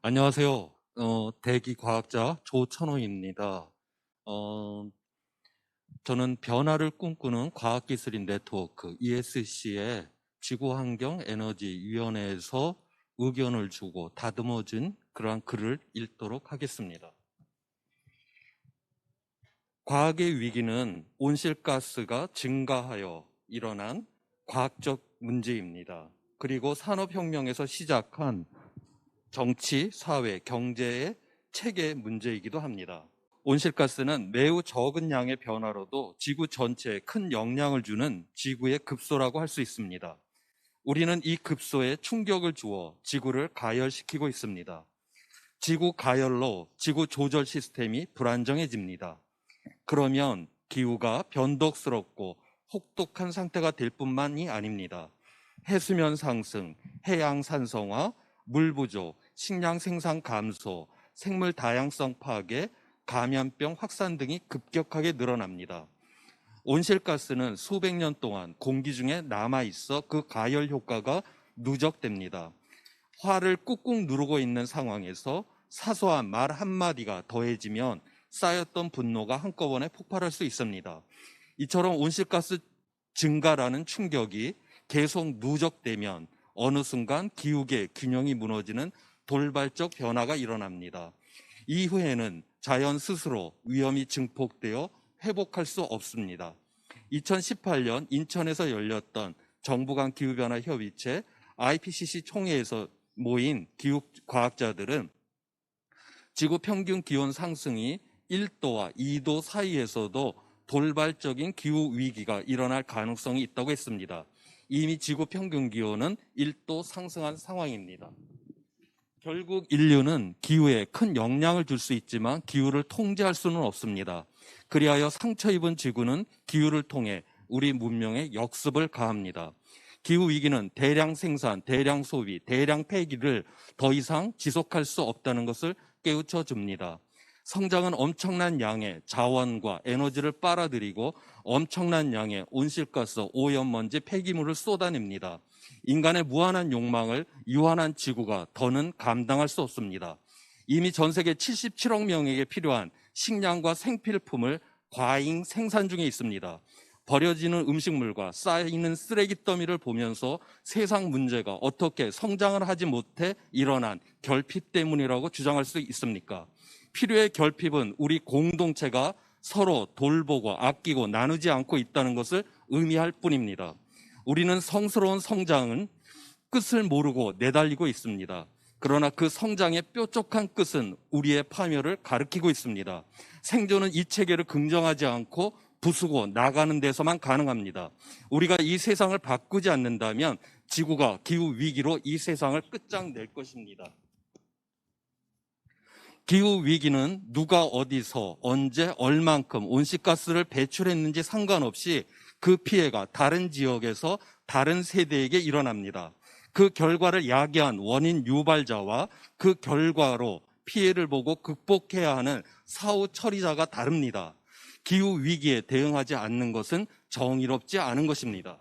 안녕하세요. 대기과학자 조천호입니다. 저는 변화를 꿈꾸는 과학기술인 네트워크 ESC의 지구환경에너지위원회에서 의견을 주고 다듬어진 그러한 글을 읽도록 하겠습니다. 과학의 위기는 온실가스가 증가하여 일어난 과학적 문제입니다. 그리고 산업혁명에서 시작한 정치, 사회, 경제의 체계 문제이기도 합니다. 온실가스는 매우 적은 양의 변화로도 지구 전체에 큰 영향을 주는 지구의 급소라고 할 수 있습니다. 우리는 이 급소에 충격을 주어 지구를 가열시키고 있습니다. 지구 가열로 지구 조절 시스템이 불안정해집니다. 그러면 기후가 변덕스럽고 혹독한 상태가 될 뿐만이 아닙니다. 해수면 상승, 해양 산성화, 물 부족, 식량 생산 감소, 생물 다양성 파괴, 감염병 확산 등이 급격하게 늘어납니다. 온실가스는 수백 년 동안 공기 중에 남아있어 그 가열 효과가 누적됩니다. 화를 꾹꾹 누르고 있는 상황에서 사소한 말 한마디가 더해지면 쌓였던 분노가 한꺼번에 폭발할 수 있습니다. 이처럼 온실가스 증가라는 충격이 계속 누적되면 어느 순간 기후계 균형이 무너지는 돌발적 변화가 일어납니다. 이후에는 자연 스스로 위험이 증폭되어 회복할 수 없습니다. 2018년 인천에서 열렸던 정부 간 기후변화 협의체 IPCC 총회에서 모인 기후과학자들은 지구 평균 기온 상승이 1도와 2도 사이에서도 돌발적인 기후 위기가 일어날 가능성이 있다고 했습니다. 이미 지구 평균 기온은 1도 상승한 상황입니다. 결국 인류는 기후에 큰 영향을 줄 수 있지만 기후를 통제할 수는 없습니다. 그리하여 상처 입은 지구는 기후를 통해 우리 문명에 역습을 가합니다. 기후위기는 대량 생산, 대량 소비, 대량 폐기를 더 이상 지속할 수 없다는 것을 깨우쳐 줍니다. 성장은 엄청난 양의 자원과 에너지를 빨아들이고 엄청난 양의 온실가스, 오염먼지, 폐기물을 쏟아냅니다. 인간의 무한한 욕망을 유한한 지구가 더는 감당할 수 없습니다. 이미 전 세계 77억 명에게 필요한 식량과 생필품을 과잉 생산 중에 있습니다. 버려지는 음식물과 쌓이는 쓰레기 더미를 보면서 세상 문제가 어떻게 성장을 하지 못해 일어난 결핍 때문이라고 주장할 수 있습니까? 필요의 결핍은 우리 공동체가 서로 돌보고 아끼고 나누지 않고 있다는 것을 의미할 뿐입니다. 우리는 성스러운 성장은 끝을 모르고 내달리고 있습니다. 그러나 그 성장의 뾰족한 끝은 우리의 파멸을 가리키고 있습니다. 생존은 이 체계를 긍정하지 않고 부수고 나가는 데서만 가능합니다. 우리가 이 세상을 바꾸지 않는다면 지구가 기후 위기로 이 세상을 끝장낼 것입니다. 기후 위기는 누가 어디서 언제 얼만큼 온실가스를 배출했는지 상관없이 그 피해가 다른 지역에서 다른 세대에게 일어납니다. 그 결과를 야기한 원인 유발자와 그 결과로 피해를 보고 극복해야 하는 사후 처리자가 다릅니다. 기후 위기에 대응하지 않는 것은 정의롭지 않은 것입니다.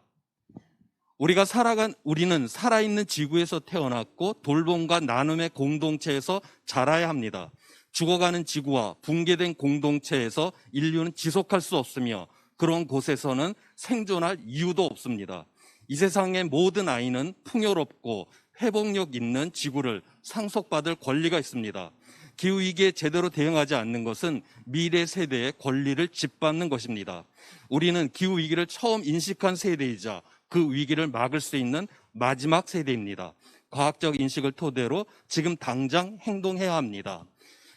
우리는 살아있는 지구에서 태어났고 돌봄과 나눔의 공동체에서 자라야 합니다. 죽어가는 지구와 붕괴된 공동체에서 인류는 지속할 수 없으며 그런 곳에서는 생존할 이유도 없습니다. 이 세상의 모든 아이는 풍요롭고 회복력 있는 지구를 상속받을 권리가 있습니다. 기후위기에 제대로 대응하지 않는 것은 미래 세대의 권리를 짓밟는 것입니다. 우리는 기후위기를 처음 인식한 세대이자 그 위기를 막을 수 있는 마지막 세대입니다. 과학적 인식을 토대로 지금 당장 행동해야 합니다.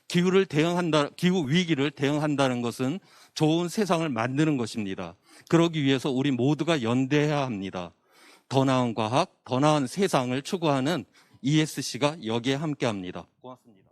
기후 위기를 대응한다는 것은 좋은 세상을 만드는 것입니다. 그러기 위해서 우리 모두가 연대해야 합니다. 더 나은 과학, 더 나은 세상을 추구하는 ESC가 여기에 함께합니다. 고맙습니다.